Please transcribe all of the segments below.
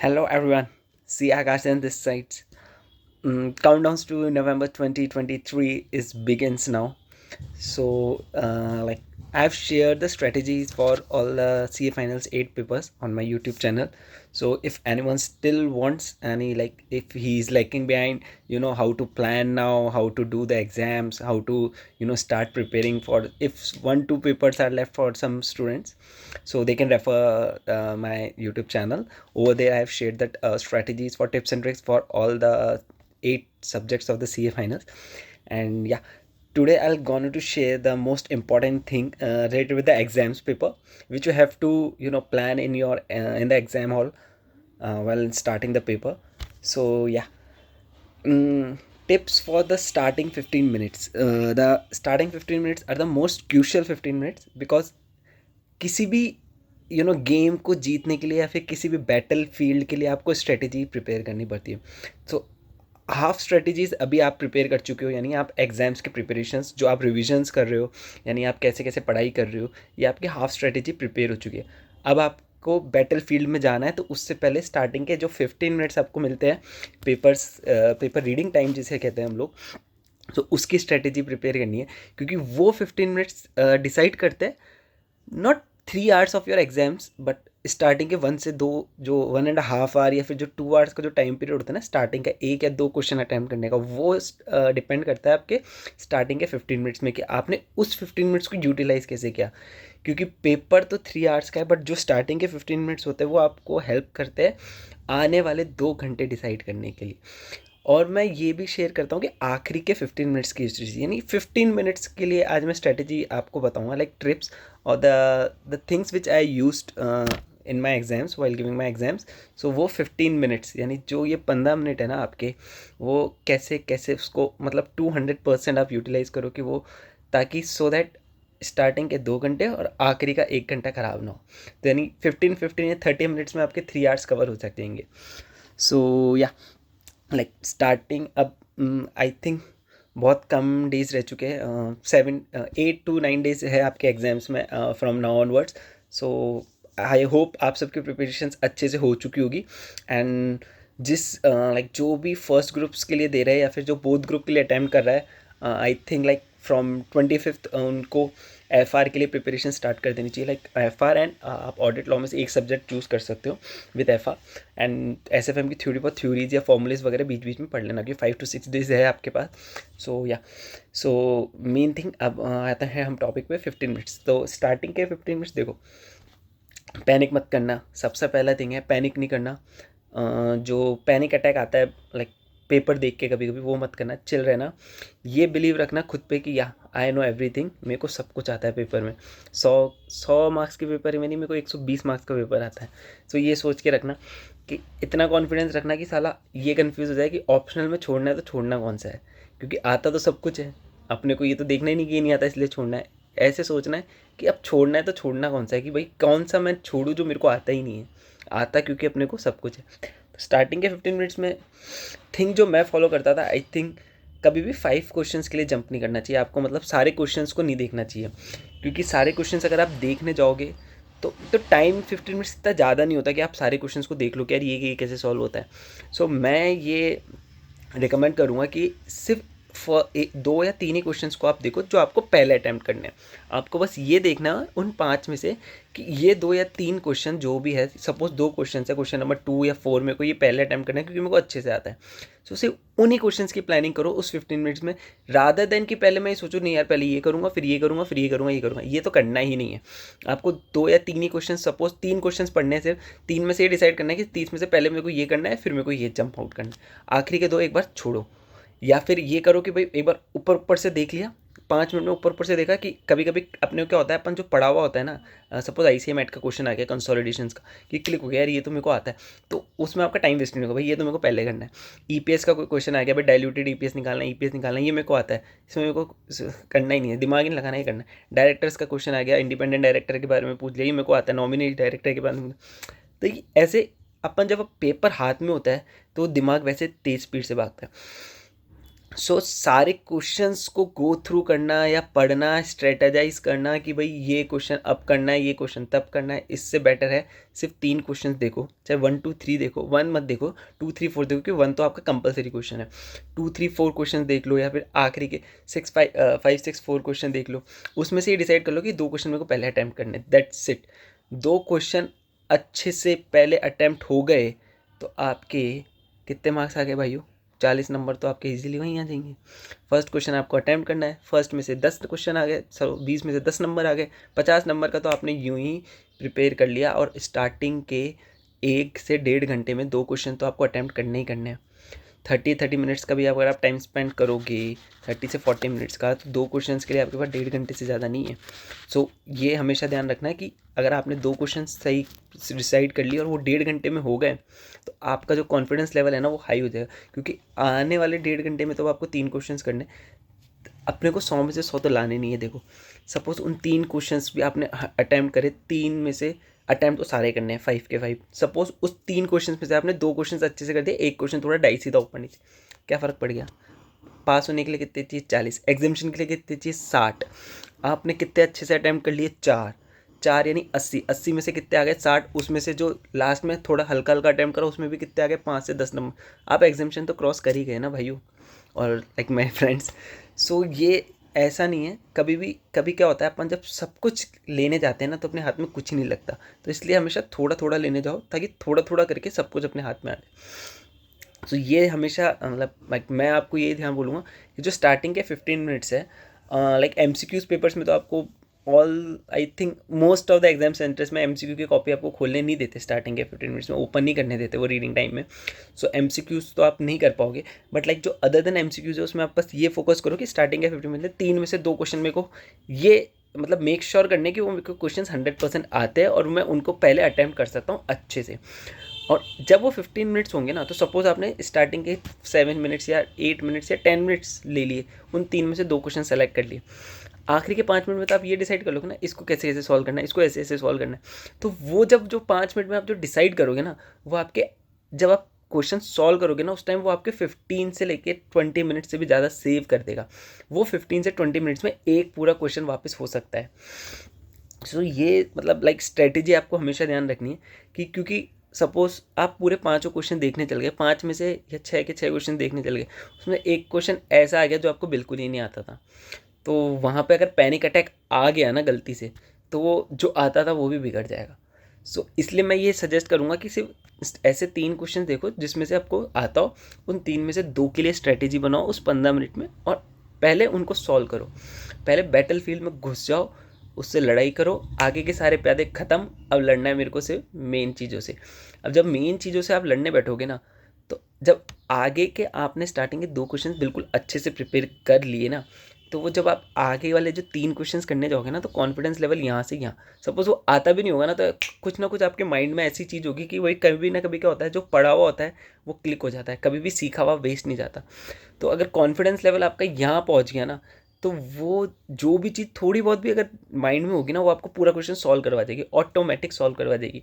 Hello everyone. See Akash and this side. Countdowns to November 2023 is begins now. So I've shared the strategies for all the CA finals 8 papers on my YouTube channel. So if anyone still wants any, like if he's lagging behind, how to plan now, how to do the exams, how to start preparing for if 1-2 papers are left for some students, so they can refer my YouTube channel. Over there I have shared that strategies for tips and tricks for all the 8 subjects of the CA finals. And yeah, today I'll going to share the most important thing related with the exams paper, which you have to plan in your in the exam hall while starting the paper. So yeah, mm, tips for the starting 15 minutes. The starting 15 minutes are the most crucial 15 minutes because किसी भी game को जीतने के लिए या फिर किसी भी बैटल फील्ड के लिए आपको स्ट्रेटेजी प्रिपेयर करनी पड़ती है. सो हाफ स्ट्रेटजीज अभी आप प्रिपेयर कर चुके हो, यानी आप एग्जाम्स के प्रिपरेशंस जो आप रिविजन्स कर रहे हो, यानी आप कैसे कैसे पढ़ाई कर रहे हो, ये आपकी हाफ स्ट्रेटजी प्रिपेयर हो चुकी है. अब आपको बैटल फील्ड में जाना है, तो उससे पहले स्टार्टिंग के जो 15 मिनट्स आपको मिलते हैं पेपर रीडिंग टाइम जिसे कहते हैं हम लोग, तो उसकी स्ट्रेटेजी प्रिपेयर करनी है. क्योंकि वो 15 मिनट्स डिसाइड करते हैं not 3 hours of your exams, but starting के 1 से 2, जो 1.5 आवर या फिर जो 2 आवर्स का जो टाइम पीरियड होता है ना स्टार्टिंग का 1 या 2 क्वेश्चन अटैम्प्ट करने का, वो डिपेंड करता है आपके स्टार्टिंग के 15 मिनट्स में कि आपने उस 15 मिनट्स को यूटिलाइज कैसे किया. क्योंकि पेपर तो 3 आवर्स का है, बट जो स्टार्टिंग के 15 मिनट्स होते हैं वो आपको हेल्प करते हैं आने वाले 2 घंटे डिसाइड करने के लिए. और मैं ये भी शेयर करता हूँ कि आखिरी के 15 मिनट्स की स्ट्रेटजी, यानी 15 मिनट्स के लिए आज मैं स्ट्रेटजी आपको बताऊँगा, लाइक ट्रिप्स और the things which I used in my exams while giving my exams. So वो 15 मिनट्स, यानी जो ये 15 मिनट है ना आपके, वो कैसे कैसे उसको मतलब 200% आप यूटिलाइज़ करो कि वो, ताकि सो दैट स्टार्टिंग के 2 घंटे और आखिरी का 1 घंटा ख़राब ना हो. तो यानी 15 या 30 मिनट्स में आपके 3 आवर्स कवर हो जाएंगे. सो या लाइक स्टार्टिंग अब आई थिंक बहुत कम डेज रह चुके हैं, 8 to 9 डेज है आपके एग्जाम्स में from now onwards. So I hope आप सबकी प्रिपरेशंस अच्छे से हो चुकी होगी. एंड जिस लाइक जो भी फर्स्ट ग्रुप्स के लिए दे रहे हैं या फिर जो बोथ ग्रुप के लिए अटैम्प्ट कर रहा है, I think like from 25th उनको FR के लिए प्रिपरेशन स्टार्ट कर देनी चाहिए. लाइक FR एंड आप ऑडिट लॉ में से एक सब्जेक्ट चूज़ कर सकते हो विद FR. एंड SFM की थ्योरी पर थ्योरीज या फॉर्मूलेज वगैरह बीच बीच में पढ़ लेना, क्योंकि 5 to 6 डेज है आपके पास. सो या सो मेन थिंग अब आता है हम टॉपिक पे 15 मिनट्स. तो स्टार्टिंग के 15 मिनट्स देखो, पैनिक मत करना. सबसे पहला थिंग है पैनिक नहीं करना. जो पैनिक अटैक आता है लाइक पेपर देख के कभी कभी, वो मत करना. चिल रहना. ये बिलीव रखना खुद पे कि या आई नो एवरीथिंग, मेरे को सब कुछ आता है पेपर में. 100 मार्क्स के पेपर में नहीं, मेरे को 120 मार्क्स का पेपर आता है. तो ये सोच के रखना कि इतना कॉन्फिडेंस रखना कि साला ये कन्फ्यूज़ हो जाए कि ऑप्शनल में छोड़ना है तो छोड़ना कौन सा है. क्योंकि आता तो सब कुछ है, अपने को ये तो देखना ही नहीं कि ये नहीं आता इसलिए छोड़ना है. ऐसे सोचना है कि अब छोड़ना है तो छोड़ना कौन सा है, कि भाई कौन सा मैं छोड़ूं जो मेरे को आता ही नहीं है. आता क्योंकि अपने को सब कुछ है. तो स्टार्टिंग के 15 मिनट्स में थिंग जो मैं फॉलो करता था, आई थिंक कभी भी 5 क्वेश्चंस के लिए जंप नहीं करना चाहिए आपको. मतलब सारे क्वेश्चंस को नहीं देखना चाहिए, क्योंकि सारे क्वेश्चंस अगर आप देखने जाओगे तो टाइम 15 मिनट्स इतना ज़्यादा नहीं होता कि आप सारे क्वेश्चंस को देख लो कि यार ये कैसे सॉल्व होता है. सो मैं ये रिकमेंड करूँगा कि सिर्फ 2 या 3 ही क्वेश्चंस को आप देखो जो आपको पहले अटैम्प्ट करने हैं. आपको बस ये देखना उन 5 में से कि ये 2 या 3 क्वेश्चन जो भी है, सपोज 2 क्वेश्चन है, क्वेश्चन नंबर 2 या 4 में को ये पहले अटैम्प्ट करना है क्योंकि मेरे को अच्छे से आता है. सो सिर्फ उन्हीं क्वेश्चंस की प्लानिंग करो उस 15 मिनट्स में, रादर देन कि पहले मैं ये सोचूँ नहीं यार पहले ये करूँगा फिर ये करूँगा फिर ये करूँगा ये करूँगा. ये तो करना ही नहीं है. आपको 2 या 3 ही क्वेश्चन, सपोज 3 क्वेश्चन पढ़ने हैं, सिर्फ 3 में से ये डिसाइड करना है कि 30 में से पहले मेरे को ये करना है फिर मेरे को ये जंप आउट करना है. आखिरी के 2 एक बार छोड़ो. या फिर ये करो कि भाई एक बार ऊपर ऊपर से देख लिया, 5 मिनट में ऊपर ऊपर से देखा. कि कभी कभी अपने को क्या होता है, अपन जो पढ़ा हुआ होता है ना, सपोज ICMAT का क्वेश्चन आ गया कंसोलिडेशंस का, कि क्लिक हो गया यार ये तो मेरे को आता है, तो उसमें आपका टाइम वेस्ट नहीं होगा. भाई ये तो मेरे को पहले करना है. EPS का कोई क्वेश्चन आ गया, भाई डाइल्यूटेड EPS निकालना है, EPS निकालना है, ये मेरे को आता है, इसमें मेरे को करना ही नहीं है, दिमाग ही नहीं लगाना ही करना है. डायरेक्टर्स का क्वेश्चन आ गया, इंडिपेंडेंट डायरेक्टर के बारे में पूछ लिया, ये मेरे को आता है, नॉमिनी डायरेक्टर के बारे में. तो ऐसे अपन जब पेपर हाथ में होता है तो दिमाग वैसे तेज़ स्पीड से भागता है. सारे क्वेश्चंस को गो थ्रू करना या पढ़ना, स्ट्रेटेजाइज करना कि भाई ये क्वेश्चन अब करना है, ये क्वेश्चन तब करना है, इससे बेटर है सिर्फ 3 क्वेश्चंस देखो, चाहे 1 2 3 देखो, 1 मत देखो, 2 3 4 देखो, क्योंकि 1 तो आपका कंपलसरी क्वेश्चन है, 2 3 4 क्वेश्चन देख लो, या फिर आखिरी के 5 6 4 क्वेश्चन देख लो। उसमें से ये डिसाइड कर लो कि 2 क्वेश्चन मेरे को पहले अटैम्प्ट करने, दैट्स इट। 2 क्वेश्चन अच्छे से पहले अटैम्प्ट हो गए तो आपके कितने मार्क्स आ गए भाइयों? 40 नंबर तो आपके इजीली वहीं आ जाएंगे। फर्स्ट क्वेश्चन आपको अटैम्प्ट करना है, फर्स्ट में से 10 क्वेश्चन आ गए, 20 में से 10 नंबर आ गए, 50 नंबर का तो आपने यूं ही प्रिपेयर कर लिया। और स्टार्टिंग के 1 से 1.5 घंटे में 2 क्वेश्चन तो आपको अटैम्प्ट करने ही करने हैं। 30 मिनट्स का भी अगर आप टाइम स्पेंड करोगे, 30 से 40 मिनट्स का, तो 2 क्वेश्चन के लिए आपके पास 1.5 घंटे से ज़्यादा नहीं है। ये हमेशा ध्यान रखना है कि अगर आपने 2 क्वेश्चन सही डिसाइड कर लिए और वो 1.5 घंटे में हो गए, तो आपका जो कॉन्फिडेंस लेवल है ना वो हाई हो जाएगा, क्योंकि आने वाले 1.5 घंटे में तो आपको 3 क्वेश्चन करने, अपने को 100 में से 100 तो लाने नहीं है। देखो सपोज उन 3 क्वेश्चंस भी आपने अटैम्प्ट करे, 3 में से अटैम्प्ट तो सारे करने हैं 5 के 5। सपोज उस 3 क्वेश्चन में से आपने 2 क्वेश्चन अच्छे से कर दिए, 1 क्वेश्चन थोड़ा डाइसी था ऊपर नीचे, क्या फ़र्क पड़ गया? पास होने के लिए कितने चाहिए? 40। एग्जामिशन के लिए कितने चाहिए? 60। आपने कितने अच्छे से अटैम्प्ट कर लिए? 4। 4 यानी 80। 80 में से कितने आ गए? 60। उसमें से जो लास्ट में थोड़ा हल्का हल्का अटैम्प्ट करा उसमें भी कितने आ गए? 5 से 10 नंबर। आप एग्जामिशन तो क्रॉस कर ही गए ना भाइयों और लाइक माई फ्रेंड्स। ये ऐसा नहीं है, कभी क्या होता है, अपन जब सब कुछ लेने जाते हैं ना तो अपने हाथ में कुछ ही नहीं लगता। तो इसलिए हमेशा थोड़ा थोड़ा लेने जाओ, ताकि थोड़ा थोड़ा करके सब कुछ अपने हाथ में आ जाए। ये हमेशा मतलब मैं आपको ये ध्यान बोलूँगा कि जो स्टार्टिंग के 15 मिनट्स है, लाइक MCQs पेपर्स में तो आपको all I think most of the exam centres में MCQ की कॉपी आपको खोलने नहीं देते, स्टार्टिंग के 15 मिनट्स में ओपन नहीं करने देते वो रीडिंग टाइम में। MCQs तो आप नहीं कर पाओगे, बट लाइक जो अदर देन MCQs है उसमें आप बस ये फोकस करो कि स्टार्टिंग के 15 मिनट में 3 में से 2 क्वेश्चन मेरे को ये मतलब मेक श्योर करने कि वो मेरे को क्वेश्चन 100% आते हैं और मैं उनको पहले अटैम्प्ट कर सकता हूँ अच्छे से। और जब वो 15 मिनट्स होंगे ना, तो सपोज आपने स्टार्टिंग के 7 मिनट्स या 8 मिनट्स या 10 मिनट्स ले लिए, उन 3 में से 2 क्वेश्चन सेलेक्ट कर लिए, आखिरी के 5 मिनट में तो आप ये डिसाइड कर लोगे ना इसको कैसे कैसे सॉल्व करना है, इसको ऐसे ऐसे सॉल्व करना है। तो वो जब जो 5 मिनट में आप जो डिसाइड करोगे ना, वो आपके जब आप क्वेश्चन सॉल्व करोगे ना उस टाइम वो आपके 15 से लेके 20 मिनट से भी ज़्यादा सेव कर देगा। वो 15 से 20 मिनट्स में एक पूरा क्वेश्चन वापस हो सकता है। ये मतलब लाइक स्ट्रेटेजी आपको हमेशा ध्यान रखनी है कि क्योंकि सपोज आप पूरे 5 क्वेश्चन देखने चल गए, 5 में से या 6 के 6 क्वेश्चन देखने चल गए, उसमें एक क्वेश्चन ऐसा आ गया जो आपको बिल्कुल ही नहीं आता था, तो वहाँ पे अगर पैनिक अटैक आ गया ना गलती से, तो वो जो आता था वो भी बिगड़ जाएगा। इसलिए मैं ये सजेस्ट करूँगा कि सिर्फ ऐसे 3 क्वेश्चन देखो जिसमें से आपको आता हो, उन 3 में से 2 के लिए स्ट्रेटेजी बनाओ उस 15 मिनट में, और पहले उनको सॉल्व करो। पहले बैटल फील्ड में घुस जाओ, उससे लड़ाई करो, आगे के सारे प्यादे ख़त्म, अब लड़ना है मेरे को सिर्फ मेन चीज़ों से। अब जब मेन चीज़ों से आप लड़ने बैठोगे ना, तो जब आगे के आपने स्टार्टिंग के 2 क्वेश्चन बिल्कुल अच्छे से प्रिपेयर कर लिए ना, तो वो जब आप आगे वाले जो 3 क्वेश्चंस करने जाओगे ना, तो कॉन्फिडेंस लेवल यहाँ से यहाँ, सपोज वो आता भी नहीं होगा ना, तो कुछ ना कुछ आपके माइंड में ऐसी चीज़ होगी कि वही कभी ना कभी क्या होता है, जो पढ़ा हुआ होता है वो क्लिक हो जाता है, कभी भी सीखा हुआ वेस्ट नहीं जाता। तो अगर कॉन्फिडेंस लेवल आपका यहाँ पहुँच गया ना, तो वो जो भी चीज़ थोड़ी बहुत भी अगर माइंड में होगी ना, वो आपको पूरा क्वेश्चन सॉल्व करवा देगी, ऑटोमेटिक सॉल्व करवा देगी।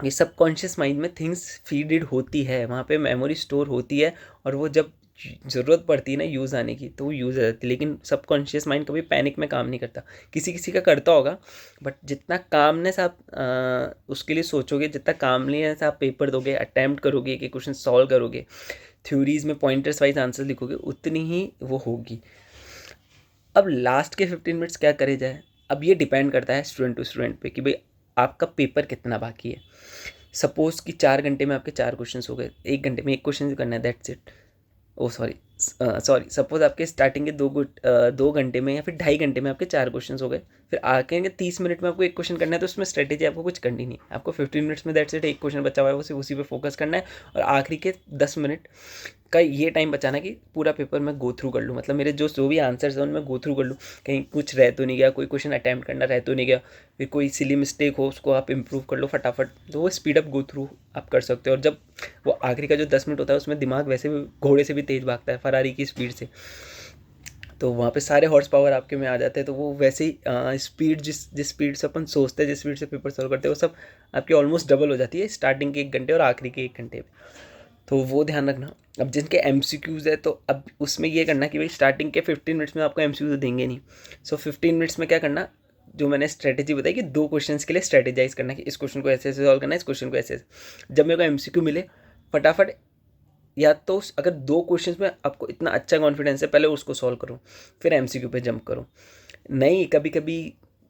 ये सबकॉन्शियस माइंड में थिंग्स फीडेड होती है, वहाँ पे मेमोरी स्टोर होती है, और वो जब ज़रूरत पड़ती है ना यूज़ आने की, तो वो यूज़ आ जाती है। लेकिन सबकॉन्शियस माइंड कभी पैनिक में काम नहीं करता, किसी किसी का करता होगा, बट जितना कामनेस आप उसके लिए सोचोगे, जितना कामनेस आप पेपर दोगे, अटैम्प्ट करोगे, एक क्वेश्चन सॉल्व करोगे, थ्योरीज में पॉइंटर्स वाइज आंसर लिखोगे, उतनी ही वो होगी। अब लास्ट के 15 मिनट्स क्या करे जाए, अब ये डिपेंड करता है स्टूडेंट टू स्टूडेंट पे कि भाई आपका पेपर कितना बाकी है। सपोज कि 4 घंटे में आपके 4 क्वेश्चन हो गए, 1 घंटे में 1 क्वेश्चन करना है, that's it. Oh sorry suppose आपके स्टार्टिंग के 2 घंटे में या फिर 2.5 घंटे में आपके 4 क्वेश्चन हो गए, फिर आगे के 30 मिनट में आपको 1 क्वेश्चन करना है, तो उसमें स्ट्रेटेजी आपको कुछ करनी नहीं है, आपको 15 मिनट्स में दैट्स इट, 1 क्वेश्चन बचा हुआ है, उसी उसी पे फोकस करना है, और आखिरी के 10 मिनट का ये टाइम बचाना है कि पूरा पेपर मैं गो थ्रू कर लूँ, मतलब मेरे जो भी आंसर्स हैं उनमें गो थ्रू कर लूँ, कहीं कुछ रह तो नहीं गया, कोई क्वेश्चन अटैम्प्ट करना रह तो नहीं गया, फिर कोई सिली मिस्टेक हो उसको आप इम्प्रूव कर लो फटाफट, तो वो स्पीड अप गो थ्रू आप कर सकते हो। और जब वो आखिरी का जो 10 मिनट होता है उसमें दिमाग वैसे भी घोड़े से भी तेज़ भागता है, फरारी की स्पीड से, तो वहाँ पे सारे हॉर्स पावर आपके में आ जाते हैं, तो वो वैसे ही स्पीड जिस स्पीड से अपन सोचते हैं, जिस स्पीड से पेपर सॉल्व करते हैं, वो सब आपकी ऑलमोस्ट डबल हो जाती है स्टार्टिंग के 1 घंटे और आखिरी के 1 घंटे में। तो वो ध्यान रखना। अब जिनके एमसीक्यूज़ है तो अब उसमें ये करना कि भाई स्टार्टिंग के 15 मिनट्स में आपको एमसीक्यू देंगे नहीं, सो 15 मिनट्स में क्या करना, जो मैंने स्ट्रेटेजी बताई कि 2 क्वेश्चंस के लिए स्ट्रेटेजाइज करना कि इस क्वेश्चन को ऐसे ऐसे सॉल्व करना है, इस क्वेश्चन को ऐसे ऐसे। जब मेरे को एमसीक्यू मिले फटाफट, या तो अगर 2 क्वेश्चंस में आपको इतना अच्छा कॉन्फिडेंस है पहले उसको सॉल्व करो, फिर एमसीक्यू पे जंप करो। नहीं, कभी कभी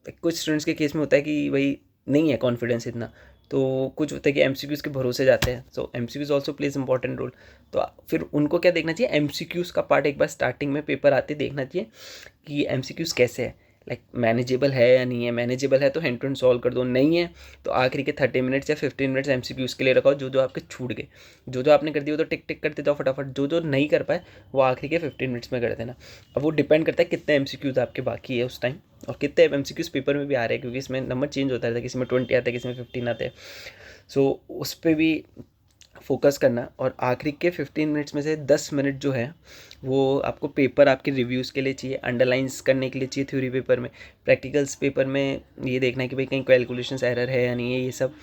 कुछ स्टूडेंट्स के केस में होता है कि भाई नहीं है कॉन्फिडेंस इतना, तो कुछ होता है कि एमसीक्यूज़ के भरोसे जाते हैं, so MCQs also plays important role. तो फिर उनको क्या देखना चाहिए, एमसीक्यूज़ का पार्ट एक बार स्टार्टिंग में पेपर आते देखना चाहिए कि एमसीक्यूज़ कैसे है, लाइक मैनेजेबल है या नहीं है। मैनेजेबल है तो हैंड टू हैंड सॉल्व कर दो, नहीं है तो आखिरी के 30 मिनट्स या 15 मिनट्स एमसीक्यूज़ के लिए रखाओ, जो जो आपके छूट गए। जो जो आपने कर दिया वो तो टिक टिक करते जाओ फटाफट, जो जो नहीं कर पाए वो आखिरी के 15 मिनट्स में कर देना। अब वो डिपेंड करता है कितने एमसीक्यूज़ आपके बाकी है उस टाइम, और कितने एमसीक्यूज़ पेपर में भी आ रहे हैं, क्योंकि इसमें नंबर चेंज होता रहता है, किसी में 20 आते हैं, किसी में 15 आते हैं। सो उस पर भी फोकस करना। और आखिरी के 15 मिनट्स में से 10 मिनट जो है वो आपको पेपर आपके रिव्यूज़ के लिए चाहिए, अंडरलाइंस करने के लिए चाहिए थ्योरी पेपर में। प्रैक्टिकल्स पेपर में ये देखना है कि भाई कहीं कैलकुलेशंस एरर है या नहीं है, ये सब।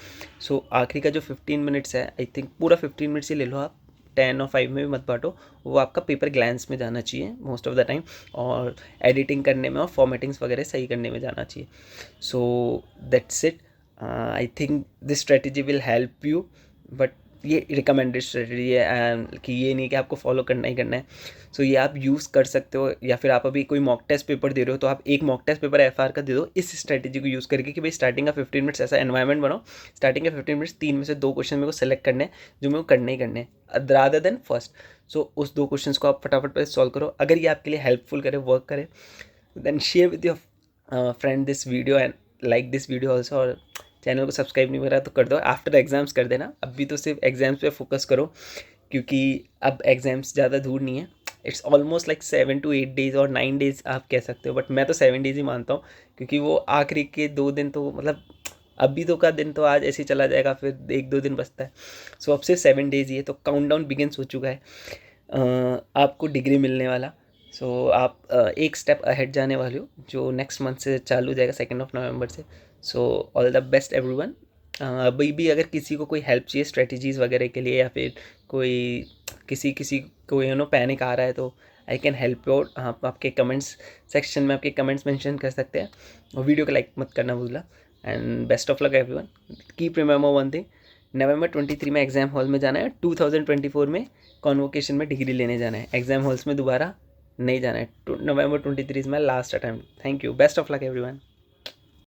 सो आखिरी का जो 15 मिनट्स है, आई थिंक पूरा 15 मिनट्स ही ले लो आप, 10 और 5 में भी मत बांटो, वो आपका पेपर ग्लैंस में जाना चाहिए मोस्ट ऑफ द टाइम, और एडिटिंग करने में और फॉर्मेटिंग्स वगैरह सही करने में जाना चाहिए। So that's it. I think this strategy will help you, but ये रिकमेंडेड स्ट्रेटजी है, एंड कि ये नहीं कि आपको फॉलो करना ही करना है। सो ये आप यूज़ कर सकते हो, या फिर आप अभी कोई मॉक टेस्ट पेपर दे रहे हो तो आप एक मॉक टेस्ट पेपर एफआर का दे दो इस स्ट्रेटजी को यूज़ करके कि भाई स्टार्टिंग का 15 मिनट्स ऐसा एनवायरनमेंट बनाओ, स्टार्टिंग का 15 मिनट्स 3 में से 2 क्वेश्चन मेरे को सेलेक्ट करने हैं जो मेरे को करने ही करने हैं रादर देन फर्स्ट। सो उस 2 क्वेश्चन को आप फटाफट पर सॉल्व करो। अगर ये आपके लिए हेल्पफुल करे, वर्क करे, then share with your friend this video and like this video also. और चैनल को सब्सक्राइब नहीं करा तो कर दो, आफ्टर एग्ज़ाम्स कर देना। अभी तो सिर्फ एग्ज़ाम्स पे फोकस करो, क्योंकि अब एग्ज़ाम्स ज़्यादा दूर नहीं है। It's almost like 7 to 8 days और 9 डेज़ आप कह सकते हो, बट मैं तो 7 डेज़ ही मानता हूँ, क्योंकि वो आखिरी के 2 दिन तो मतलब अभी तो का दिन तो आज ऐसे ही चला जाएगा, फिर 1-2 दिन बचता है। सो अब सिर्फ 7 डेज़ ही है, तो काउंटडाउन बिगिंस हो चुका है आपको डिग्री मिलने वाला। सो आप एक स्टेप अहेड जाने वाले हो, जो नेक्स्ट मंथ से चालू हो जाएगा 2 नवंबर से। So all the best everyone. अभी भी अगर किसी को कोई हेल्प चाहिए स्ट्रेटजीज़ वगैरह के लिए, या फिर कोई किसी किसी को पैनिक आ रहा है, तो I can help you out. आप आपके कमेंट्स सेक्शन में आपके कमेंट्स मेंशन कर सकते हैं, और वीडियो को लाइक मत करना भूलना। And best of luck everyone. Keep remember one thing, November 23 में एग्ज़ाम हॉल में जाना है, 2024 में कॉन्वोकेशन में डिग्री लेने जाना है, एग्ज़ाम हॉल्स में दोबारा नहीं जाना है। नवंबर 23 is my last attempt. Thank you, best of luck everyone.